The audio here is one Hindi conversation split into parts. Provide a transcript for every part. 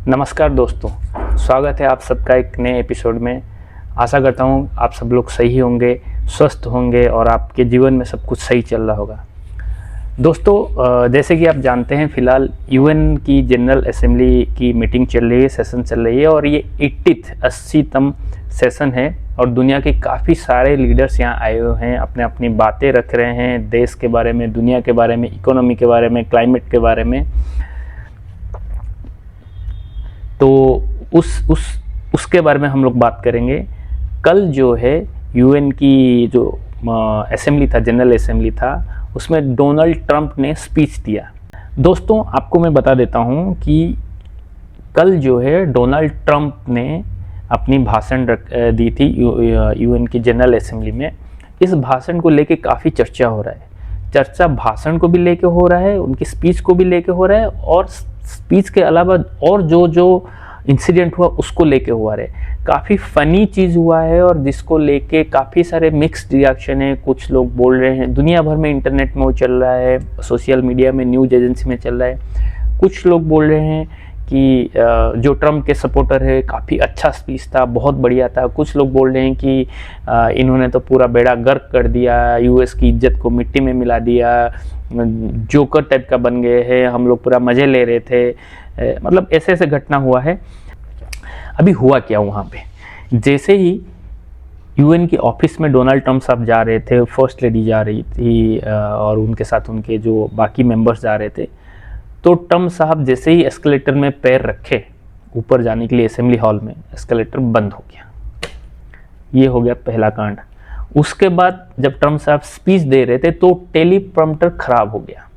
नमस्कार दोस्तों, स्वागत है आप सबका एक नए एपिसोड में। आशा करता हूँ आप सब लोग सही होंगे, स्वस्थ होंगे और आपके जीवन में सब कुछ सही चल रहा होगा। दोस्तों, जैसे कि आप जानते हैं, फ़िलहाल यूएन की जनरल असेंबली की मीटिंग चल रही है, सेशन चल रही है और ये 80तम सेशन है और दुनिया के काफ़ी सारे लीडर्स यहाँ आए हुए हैं, अपने अपनी बातें रख रहे हैं देश के बारे में, दुनिया के बारे में, इकोनॉमी के बारे में, क्लाइमेट के बारे में। तो उसके बारे में हम लोग बात करेंगे। कल जो है यूएन की जो असेंबली था, जनरल असेंबली था, उसमें डोनाल्ड ट्रंप ने स्पीच दिया। दोस्तों, आपको मैं बता देता हूँ कि कल जो है डोनाल्ड ट्रंप ने अपनी भाषण दी थी यूएन की जनरल असेंबली में। इस भाषण को लेके काफ़ी चर्चा हो रहा है। चर्चा भाषण को भी लेके हो रहा है, उनकी स्पीच को भी लेके हो रहा है और स्पीच के अलावा और जो इंसिडेंट हुआ उसको लेके हुआ है। काफ़ी फ़नी चीज़ हुआ है और जिसको लेके काफ़ी सारे मिक्स्ड रिएक्शन है। कुछ लोग बोल रहे हैं, दुनिया भर में इंटरनेट में वो चल रहा है, सोशल मीडिया में, न्यूज़ एजेंसी में चल रहा है। कुछ लोग बोल रहे हैं कि जो ट्रम्प के सपोर्टर है, काफ़ी अच्छा स्पीच था, बहुत बढ़िया था। कुछ लोग बोल रहे हैं कि इन्होंने तो पूरा बेड़ा गर्क कर दिया, यूएस की इज्जत को मिट्टी में मिला दिया, जोकर टाइप का बन गए हैं, हम लोग पूरा मज़े ले रहे थे। मतलब ऐसे ऐसे घटना हुआ है। अभी हुआ क्या वहाँ पे, जैसे ही यूएन के ऑफिस में डोनाल्ड ट्रंप साहब जा रहे थे, फर्स्ट लेडी जा रही थी और उनके साथ उनके जो बाकी मेंबर्स जा रहे थे, तो ट्रंप साहब जैसे ही एस्केलेटर में पैर रखे ऊपर जाने के लिए असेंबली हॉल में, एस्केलेटर बंद हो गया। ये हो गया पहला कांड। उसके बाद जब ट्रंप साहब स्पीच दे रहे थे तो टेलीप्रॉम्प्टर खराब हो गया।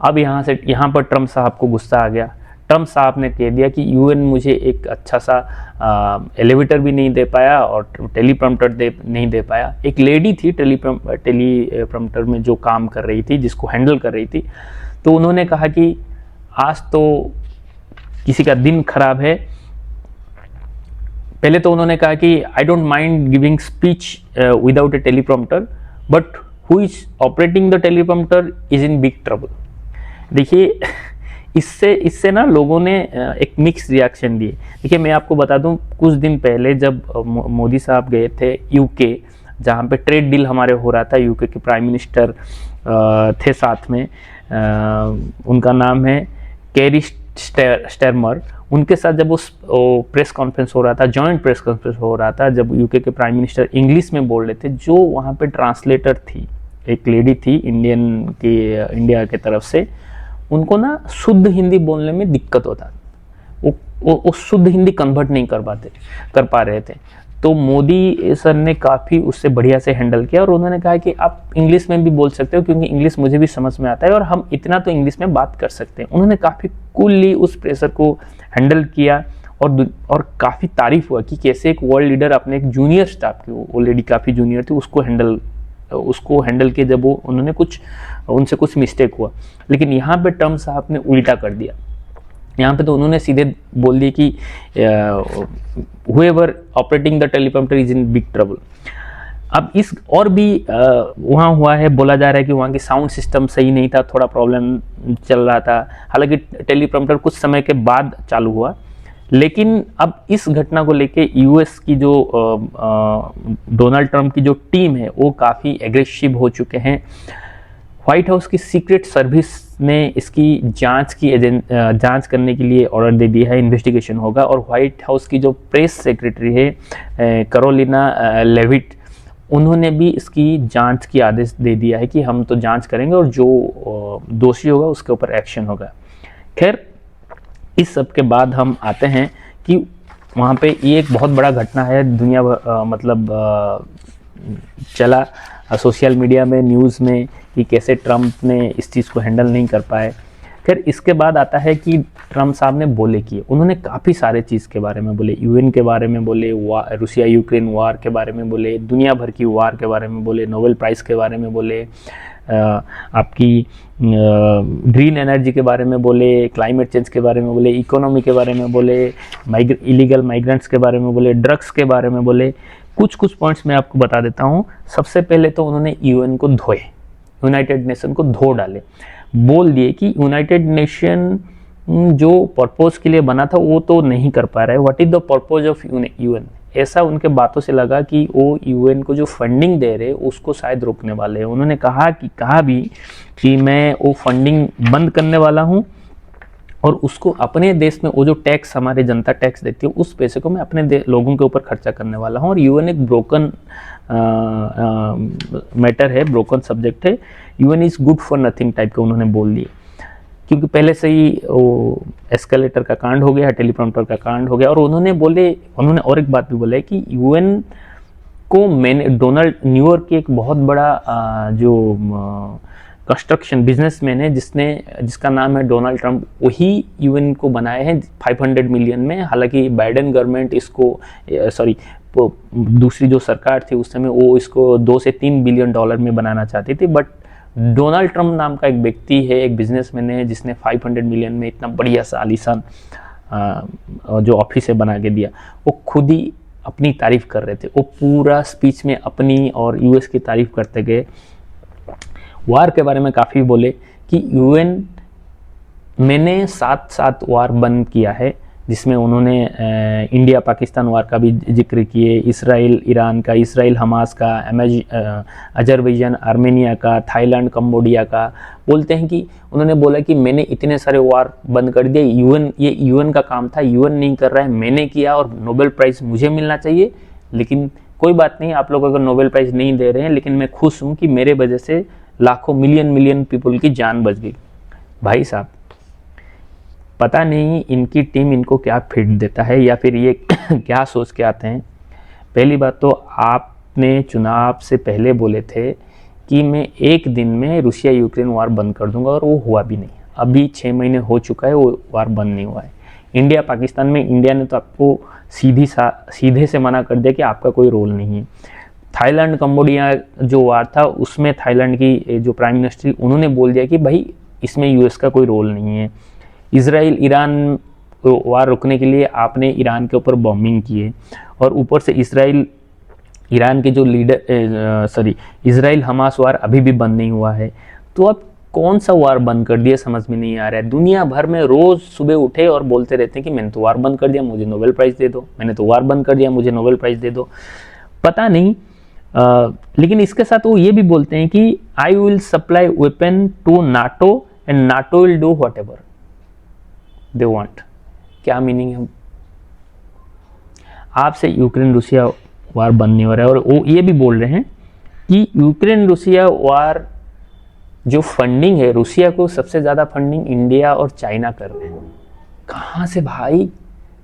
अब यहाँ पर ट्रंप साहब को गुस्सा आ गया। ट्रंप साहब ने कह दिया कि यूएन मुझे एक अच्छा सा एलिवेटर भी नहीं दे पाया और टेलीप्रॉम्प्टर नहीं दे पाया। एक लेडी थी टेलीप्रॉम्प्टर में जो काम कर रही थी, जिसको हैंडल कर रही थी, तो उन्होंने कहा कि आज तो किसी का दिन खराब है। पहले तो उन्होंने कहा कि I don't mind giving speech without A teleprompter, but who is operating the teleprompter is in big trouble. देखिए, इससे ना लोगों ने एक मिक्स रिएक्शन दिए। देखिए, मैं आपको बता दूं, कुछ दिन पहले जब मोदी साहब गए थे यूके, जहां पे ट्रेड डील हमारे हो रहा था, यूके के प्राइम मिनिस्टर थे साथ में, उनका नाम है केरी स्टारमर। उनके साथ जब उस प्रेस कॉन्फ्रेंस हो रहा था, जॉइंट प्रेस कॉन्फ्रेंस हो रहा था, जब यूके के प्राइम मिनिस्टर इंग्लिश में बोल रहे थे, जो वहाँ पे ट्रांसलेटर थी, एक लेडी थी इंडिया के तरफ से, उनको ना शुद्ध हिंदी बोलने में दिक्कत होता, वो शुद्ध हिंदी कन्वर्ट नहीं कर पा रहे थे। तो मोदी सर ने काफ़ी उससे बढ़िया से हैंडल किया और उन्होंने कहा कि आप इंग्लिश में भी बोल सकते हो, क्योंकि इंग्लिश मुझे भी समझ में आता है और हम इतना तो इंग्लिश में बात कर सकते हैं। उन्होंने काफ़ी कूलली उस प्रेशर को हैंडल किया और काफ़ी तारीफ हुआ कि कैसे एक वर्ल्ड लीडर अपने एक जूनियर स्टाफ की, वो लेडी काफ़ी जूनियर थी, उसको हैंडल किया जब उन्होंने उनसे कुछ मिस्टेक हुआ। लेकिन यहाँ पे ट्रंप साहब ने उल्टा कर दिया। यहाँ पे तो उन्होंने सीधे बोल दिया कि whoever operating the teleprompter is in big trouble. अब इस और भी वहाँ हुआ है, बोला जा रहा है कि वहाँ की साउंड सिस्टम सही नहीं था, थोड़ा प्रॉब्लम चल रहा था। हालांकि टेलीप्रॉम्प्टर कुछ समय के बाद चालू हुआ, लेकिन अब इस घटना को लेके यूएस की जो डोनाल्ड ट्रंप की जो टीम है वो काफ़ी एग्रेसिव हो चुके हैं। व्हाइट हाउस की सीक्रेट सर्विस ने इसकी जांच करने के लिए ऑर्डर दे दिया है, इन्वेस्टिगेशन होगा। और व्हाइट हाउस की जो प्रेस सेक्रेटरी है कैरोलिना लेविट, उन्होंने भी इसकी जांच की आदेश दे दिया है कि हम तो जांच करेंगे और जो दोषी होगा उसके ऊपर एक्शन होगा। खैर, इस सब के बाद हम आते हैं कि वहाँ पे ये एक बहुत बड़ा घटना है, दुनिया चला सोशल मीडिया में, न्यूज़ में, कि कैसे ट्रंप ने इस चीज़ को हैंडल नहीं कर पाए। फिर इसके बाद आता है कि ट्रंप साहब ने बोले कि उन्होंने काफ़ी सारे चीज़ के बारे में बोले, यूएन के बारे में बोले, रूसिया यूक्रेन वार के बारे में बोले, दुनिया भर की वार के बारे में बोले, नोबेल प्राइज़ के बारे में बोले, आपकी ग्रीन एनर्जी के बारे में बोले, क्लाइमेट चेंज के बारे में बोले, इकोनॉमी के बारे में बोले, इलीगल माइग्रेंट्स के बारे में बोले, ड्रग्स के बारे में बोले। कुछ पॉइंट्स मैं आपको बता देता हूँ। सबसे पहले तो उन्होंने यूएन को यूनाइटेड नेशन को धो डाले, बोल दिए कि यूनाइटेड नेशन जो पर्पज़ के लिए बना था वो तो नहीं कर पा रहा है। What is the purpose of UN, ऐसा उनके बातों से लगा कि वो यूएन को जो फंडिंग दे रहे उसको शायद रोकने वाले हैं। उन्होंने कहा भी कि मैं वो फंडिंग बंद करने वाला हूँ और उसको अपने देश में, वो जो टैक्स हमारे जनता टैक्स देती है उस पैसे को मैं अपने लोगों के ऊपर खर्चा करने वाला हूँ। और यूएन एक ब्रोकन मैटर है, ब्रोकन सब्जेक्ट है। UN is good for nothing type का उन्होंने बोल दिए, क्योंकि पहले से ही वो एस्केलेटर का कांड हो गया, टेलीप्रॉम्प्टर का कांड हो गया। और उन्होंने और एक बात भी बोला है कि यूएन को मैंने डोनाल्ड न्यूयॉर्क की एक बहुत बड़ा जो कंस्ट्रक्शन बिजनेसमैन है जिसका नाम है डोनाल्ड ट्रंप, वही यूएन को बनाए हैं 500 मिलियन में। हालांकि बाइडेन गवर्नमेंट इसको दूसरी जो सरकार थी उस समय वो इसको 2 से 3 बिलियन डॉलर में बनाना चाहती थी, बट डोनाल्ड ट्रंप नाम का एक व्यक्ति है, एक बिजनेसमैन है, जिसने 500 मिलियन में इतना बढ़िया सा आलीशान जो ऑफिस है बना के दिया। वो खुद ही अपनी तारीफ कर रहे थे, वो पूरा स्पीच में अपनी और यूएस की तारीफ करते गए। वार के बारे में काफ़ी बोले कि यूएन मैंने 7 वार बंद किया है, जिसमें उन्होंने इंडिया पाकिस्तान वार का भी जिक्र किए, इसराइल ईरान का, इसराइल हमास का, अजरबैजान आर्मेनिया का, थाईलैंड कंबोडिया का। बोलते हैं कि उन्होंने बोला कि मैंने इतने सारे वार बंद कर दिए, ये यूएन का काम था, यूएन नहीं कर रहा है, मैंने किया और नोबेल प्राइज़ मुझे मिलना चाहिए। लेकिन कोई बात नहीं, आप लोग अगर नोबेल प्राइज़ नहीं दे रहे हैं, लेकिन मैं खुश हूँ कि मेरे वजह से लाखों मिलियन पीपल की जान बच गई। भाई साहब, पता नहीं इनकी टीम इनको क्या फिट देता है या फिर ये क्या सोच के आते हैं। पहली बात तो आपने चुनाव से पहले बोले थे कि मैं एक दिन में रूसिया यूक्रेन वार बंद कर दूंगा, और वो हुआ भी नहीं। अभी 6 महीने हो चुका है, वो वार बंद नहीं हुआ है। इंडिया पाकिस्तान में इंडिया ने तो आपको सीधे से मना कर दिया कि आपका कोई रोल नहीं है। थाईलैंड कंबोडिया जो वार था उसमें थाईलैंड की जो प्राइम मिनिस्टर उन्होंने बोल दिया कि भाई इसमें यूएस का कोई रोल नहीं है। इसराइल ईरान वार रोकने के लिए आपने ईरान के ऊपर बॉम्बिंग किए, और ऊपर से इसराइल ईरान के जो इसराइल हमास वार अभी भी बंद नहीं हुआ है। तो अब कौन सा वार बंद कर दिया समझ में नहीं आ रहा है। दुनिया भर में रोज़ सुबह उठे और बोलते रहते हैं कि मैंने तो वार बंद कर दिया, मुझे नोबेल प्राइज़ दे दो, मैंने तो वार बंद कर दिया, मुझे नोबेल प्राइज़ दे दो। पता नहीं, लेकिन इसके साथ वो ये भी बोलते हैं कि I will supply weapon to NATO and NATO will do whatever they want. क्या मीनिंग है? आपसे यूक्रेन रूसिया वार बंद नहीं हो रहा है, और वो ये भी बोल रहे हैं कि यूक्रेन रूसिया वार जो फंडिंग है, रूसिया को सबसे ज़्यादा फंडिंग इंडिया और चाइना कर रहे हैं। कहाँ से भाई,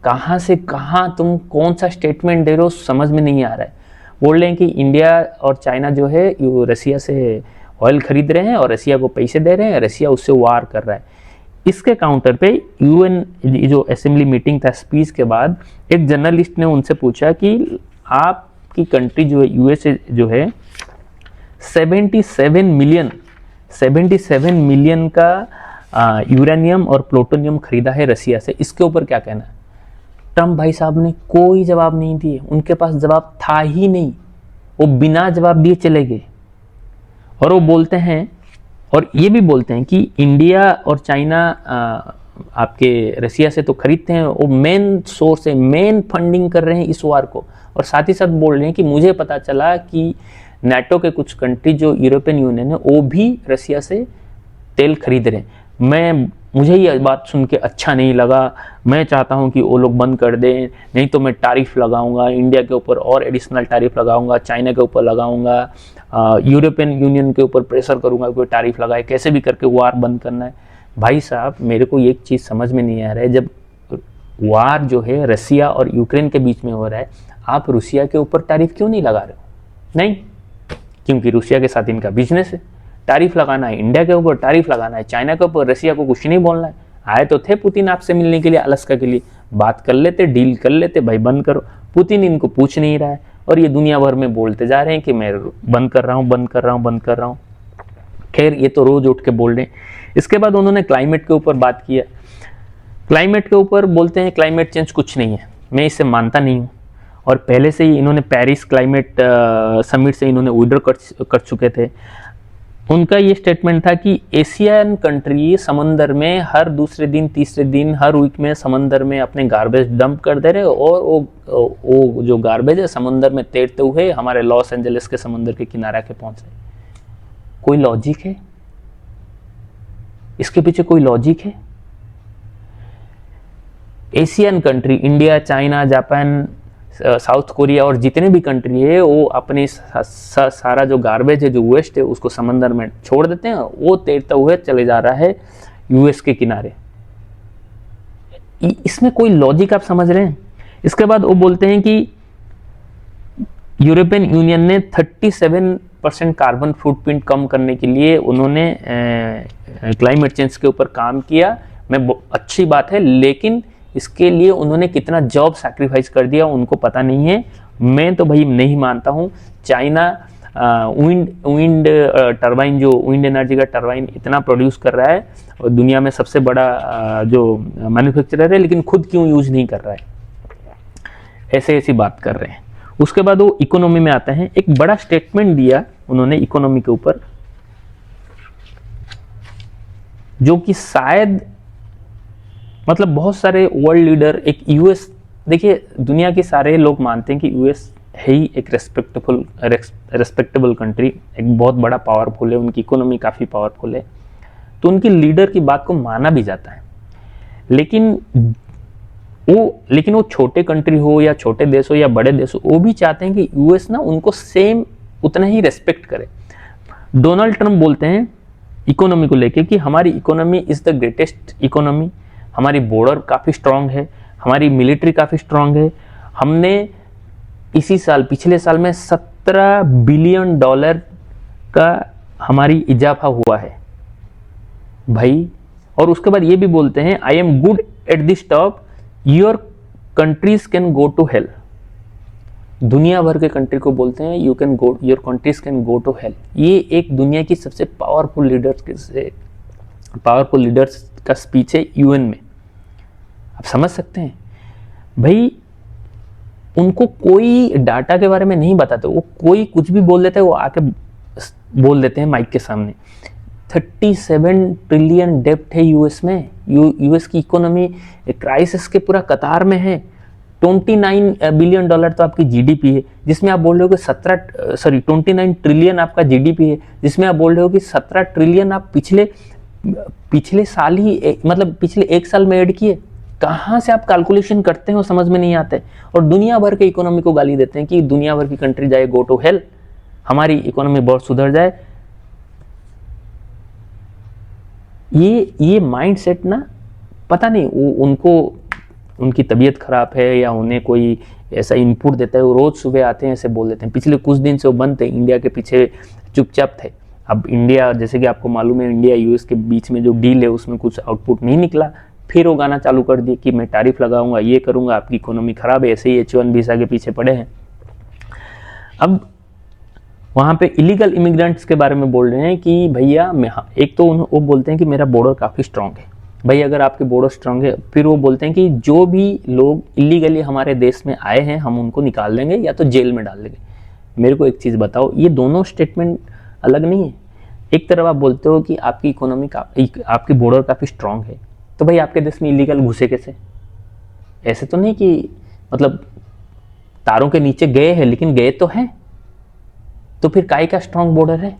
कहाँ से कहाँ तुम कौन सा स्टेटमेंट दे रहे हो समझ में नहीं आ रहा है। बोल रहे हैं कि इंडिया और चाइना जो है रसिया से ऑयल खरीद रहे हैं और रसिया को पैसे दे रहे हैं, रसिया उससे वार कर रहा है। इसके काउंटर पे यूएन जो असेंबली मीटिंग था, स्पीच के बाद एक जर्नलिस्ट ने उनसे पूछा कि आपकी कंट्री जो है यूएसए जो है 77 मिलियन का यूरेनियम और प्लूटोनियम खरीदा है रसिया से, इसके ऊपर क्या कहना है? ट्रंप भाई साहब ने कोई जवाब नहीं दिए, उनके पास जवाब था ही नहीं, वो बिना जवाब दिए चले गए। और वो बोलते हैं, और ये भी बोलते हैं कि इंडिया और चाइना आपके रसिया से तो खरीदते हैं, वो मेन सोर्स है, मेन फंडिंग कर रहे हैं इस वार को। और साथ ही साथ बोल रहे हैं कि मुझे पता चला कि नाटो के कुछ कंट्री जो यूरोपियन यूनियन है वो भी रसिया से तेल खरीद रहे हैं। मुझे ये बात सुन के अच्छा नहीं लगा। मैं चाहता हूं कि वो लोग बंद कर दें, नहीं तो मैं टैरिफ लगाऊंगा इंडिया के ऊपर, और एडिशनल टैरिफ लगाऊंगा, चाइना के ऊपर लगाऊंगा, यूरोपियन यूनियन के ऊपर प्रेशर करूंगा, कोई टैरिफ लगाए, कैसे भी करके वार बंद करना है। भाई साहब, मेरे को एक चीज़ समझ में नहीं आ रहा है, जब वार जो है रसिया और यूक्रेन के बीच में हो रहा है, आप रूसिया के ऊपर टैरिफ क्यों नहीं लगा रहे हो? नहीं, क्योंकि रूसिया के साथ इनका बिजनेस है, टैरिफ लगाना है, इंडिया के ऊपर टैरिफ लगाना है, चाइना के ऊपर, रसिया को कुछ नहीं बोलना है। आए तो थे पुतिन आपसे मिलने के लिए, अलास्का के लिए, बात कर लेते, डील कर लेते, भाई बंद करो। पुतिन इनको पूछ नहीं रहा है, और ये दुनिया भर में बोलते जा रहे हैं कि मैं बंद कर रहा हूँ, बंद कर रहा हूँ, बंद कर रहा हूँ। खैर, ये तो रोज उठ के बोल रहे हैं। इसके बाद उन्होंने क्लाइमेट के ऊपर बात किया। क्लाइमेट के ऊपर बोलते हैं क्लाइमेट चेंज कुछ नहीं है, मैं इसे मानता नहीं हूँ। और पहले से ही इन्होंने पेरिस क्लाइमेट समिट से इन्होंने विड्रॉ कर चुके थे। उनका ये स्टेटमेंट था कि एशियन कंट्री समंदर में हर दूसरे दिन तीसरे दिन हर वीक में समंदर में अपने गार्बेज डंप कर दे रहे, और वो जो गार्बेज है समंदर में तैरते हुए हमारे लॉस एंजलिस के समंदर के किनारे के पहुंच रहे। कोई लॉजिक है इसके पीछे? कोई लॉजिक है? Asian country, India, China, Japan, south Korea और जितने भी कंट्री है वो अपनी सारा जो गार्बेज है, जो वेस्ट है, उसको समंदर में छोड़ देते हैं, वो तैरता हुए चले जा रहा है यूएस के किनारे। इसमें कोई लॉजिक आप समझ रहे हैं? इसके बाद वो बोलते हैं कि यूरोपियन यूनियन ने 37% कार्बन फुटप्रिंट कम करने के लिए उन्होंने क्लाइमेट चेंज के ऊपर काम किया। मैं अच्छी बात है, लेकिन इसके लिए उन्होंने कितना जॉब सैक्रिफाइस कर दिया उनको पता नहीं है। मैं तो भाई नहीं मानता हूँ। चाइना विंड टरबाइन, जो विंड एनर्जी का टरबाइन इतना प्रोड्यूस कर रहा है और दुनिया में सबसे बड़ा जो मैन्युफैक्चरर है, लेकिन खुद क्यों यूज नहीं कर रहा है? ऐसी बात कर रहे हैं। उसके बाद वो इकोनॉमी में आते हैं। एक बड़ा स्टेटमेंट दिया उन्होंने इकोनॉमी के ऊपर, जो कि शायद मतलब बहुत सारे वर्ल्ड लीडर, एक यूएस, देखिए दुनिया के सारे लोग मानते हैं कि यूएस है ही एक रेस्पेक्टेबल कंट्री, एक बहुत बड़ा पावरफुल है, उनकी इकोनॉमी काफ़ी पावरफुल है, तो उनकी लीडर की बात को माना भी जाता है। लेकिन वो छोटे कंट्री हो या छोटे देश हो या बड़े देश हो, वो भी चाहते हैं कि यूएस ना उनको सेम उतना ही रेस्पेक्ट करे। डोनाल्ड ट्रंप बोलते हैं इकोनॉमी को लेके कि हमारी economy is the greatest economy, हमारी बॉर्डर काफ़ी स्ट्रांग है, हमारी मिलिट्री काफ़ी स्ट्रांग है, हमने इसी साल, पिछले साल में $17 बिलियन का हमारी इजाफा हुआ है भाई। और उसके बाद ये भी बोलते हैं I am good at this top, your countries can go to hell. दुनिया भर के कंट्री को बोलते हैं you can go, your countries can go to hell. ये एक दुनिया की सबसे पावरफुल लीडर्स का स्पीच है यूएन में। आप समझ सकते हैं भाई, उनको कोई डाटा के बारे में नहीं बताते, वो कोई कुछ भी बोल देते हैं, वो आके बोल देते हैं माइक के सामने। 37 ट्रिलियन डेब्ट है यूएस में। यूएस की इकोनॉमी क्राइसिस के पूरा कतार में है। $29 बिलियन तो आपकी जीडीपी है, जिसमें आप बोल रहे हो कि 29 ट्रिलियन आपका जीडीपी है, जिसमें आप बोल रहे हो कि 17 ट्रिलियन आप पिछले साल ही मतलब पिछले एक साल में ऐड किए। कहाँ से आप कैलकुलेशन करते हो समझ में नहीं आते। और दुनिया भर के इकोनॉमी को गाली देते हैं कि दुनिया भर की कंट्री जाए गो टू हेल, हमारी इकोनॉमी बहुत सुधर जाए। ये माइंडसेट ना, पता नहीं उनको, उनकी तबीयत खराब है या उन्हें कोई ऐसा इनपुट देता है, वो रोज सुबह आते हैं ऐसे बोल देते हैं। पिछले कुछ दिन से वो बंद थे, इंडिया के पीछे चुपचाप थे। अब इंडिया, जैसे कि आपको मालूम है, इंडिया यूएस के बीच में जो डील है उसमें कुछ आउटपुट नहीं निकला, फिर वो गाना चालू कर दिए कि मैं टैरिफ लगाऊंगा, ये करूंगा, आपकी इकोनॉमी खराब है, ऐसे ही H1 वीजा के पीछे पड़े हैं। अब वहाँ पे इलीगल इमिग्रेंट्स के बारे में बोल रहे हैं कि भैया, एक तो वो बोलते हैं कि मेरा बॉर्डर काफ़ी स्ट्रांग है। भाई अगर आपके बॉर्डर स्ट्रांग है, फिर वो बोलते हैं कि जो भी लोग इलीगली हमारे देश में आए हैं हम उनको निकाल देंगे या तो जेल में डाल देंगे। मेरे को एक चीज़ बताओ, ये दोनों स्टेटमेंट अलग नहीं है। एक तरफ आप बोलते हो कि आपकी इकोनॉमी आपकी बॉर्डर काफ़ी स्ट्रांग है, तो भाई आपके देश में इलीगल घुसे कैसे? ऐसे तो नहीं कि मतलब तारों के नीचे गए हैं, लेकिन गए तो हैं, तो फिर काहे का स्ट्रांग बॉर्डर है?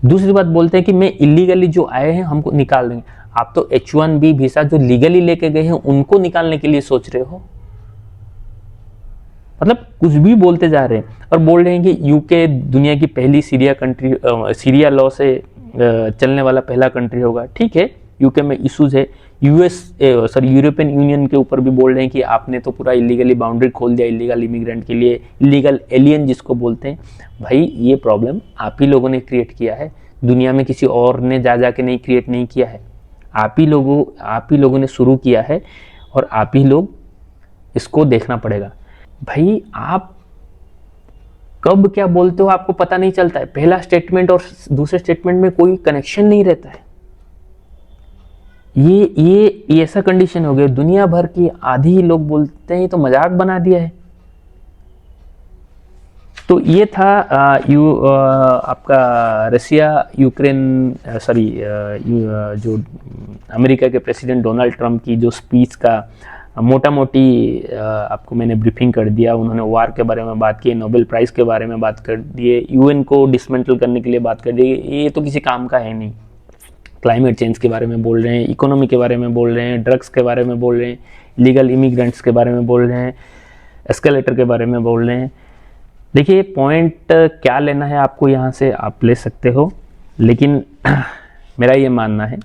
दूसरी बात बोलते हैं कि मैं इलीगली जो आए हैं हमको निकाल देंगे। आप तो H1B वीजा जो लीगली लेके गए हैं उनको निकालने के लिए सोच रहे हो। मतलब कुछ भी बोलते जा रहे हैं और बोल रहे हैं कि यूके दुनिया की पहली सीरिया लॉ से चलने वाला पहला कंट्री होगा। ठीक है, यूके में इश्यूज है। यूरोपियन यूनियन के ऊपर भी बोल रहे हैं कि आपने तो पूरा इलीगली बाउंड्री खोल दिया इलीगल इमिग्रेंट के लिए, इलीगल एलियन जिसको बोलते हैं। भाई ये प्रॉब्लम आप ही लोगों ने क्रिएट किया है, दुनिया में किसी और ने जाके नहीं क्रिएट नहीं किया है। आप ही लोगों ने शुरू किया है और आप ही लोग इसको देखना पड़ेगा। भाई आप कब क्या बोलते हो आपको पता नहीं चलता है। पहला स्टेटमेंट और दूसरे स्टेटमेंट में कोई कनेक्शन नहीं रहता है। ये ऐसा कंडीशन हो गया, दुनिया भर की आधी लोग बोलते हैं ये तो मजाक बना दिया है। तो ये था आपका रसिया यूक्रेन जो अमेरिका के प्रेसिडेंट डोनाल्ड ट्रंप की जो स्पीच का मोटा मोटी आपको मैंने ब्रीफिंग कर दिया। उन्होंने वार के बारे में बात की, नोबेल प्राइज़ के बारे में बात कर दिए, यूएन को डिसमेंटल करने के लिए बात कर दी। ये तो किसी काम का है नहीं। क्लाइमेट चेंज के बारे में बोल रहे हैं, इकोनॉमी के बारे में बोल रहे हैं, ड्रग्स के बारे में बोल रहे हैं, लीगल इमिग्रेंट्स के बारे में बोल रहे हैं, एस्केलेटर के बारे में बोल रहे हैं। देखिए पॉइंट क्या लेना है आपको यहाँ से आप ले सकते हो, लेकिन मेरा ये मानना है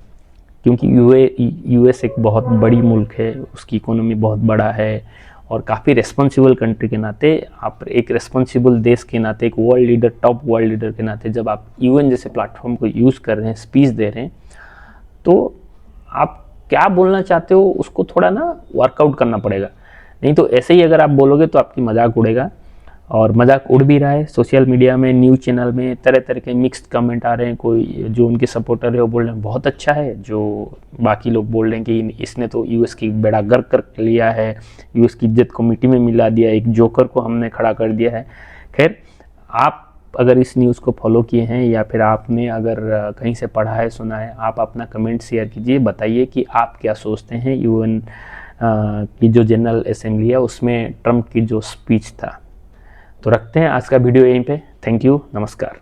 क्योंकि यूएस एक बहुत बड़ी मुल्क है, उसकी इकोनॉमी बहुत बड़ा है और काफ़ी रिस्पॉन्सिबल कंट्री के नाते, आप एक रिस्पॉन्सिबल देश के नाते, एक world leader, top world leader के नाते जब आप यूएन जैसे प्लेटफॉर्म को यूज़ कर रहे हैं, स्पीच दे रहे हैं, तो आप क्या बोलना चाहते हो उसको थोड़ा ना वर्कआउट करना पड़ेगा। नहीं तो ऐसे ही अगर आप बोलोगे तो आपकी मजाक उड़ेगा, और मजाक उड़ भी रहा है। सोशल मीडिया में, न्यूज़ चैनल में तरह तरह के मिक्स्ड कमेंट आ रहे हैं। कोई जो उनके सपोर्टर है वो बोल रहे हैं बहुत अच्छा है, जो बाकी लोग बोल रहे हैं कि इसने तो यूएस की बेड़ा गर्क कर लिया है, यूएस की इज्जत को मिट्टी में मिला दिया, एक जोकर को हमने खड़ा कर दिया है। खैर, आप अगर इस न्यूज़ को फॉलो किए हैं या फिर आपने अगर कहीं से पढ़ा है, सुना है, आप अपना कमेंट शेयर कीजिए, बताइए कि आप क्या सोचते हैं यूएन की जो जनरल असेंबली है उसमें ट्रंप की जो स्पीच था। तो रखते हैं आज का वीडियो यहीं पे। थैंक यू, नमस्कार।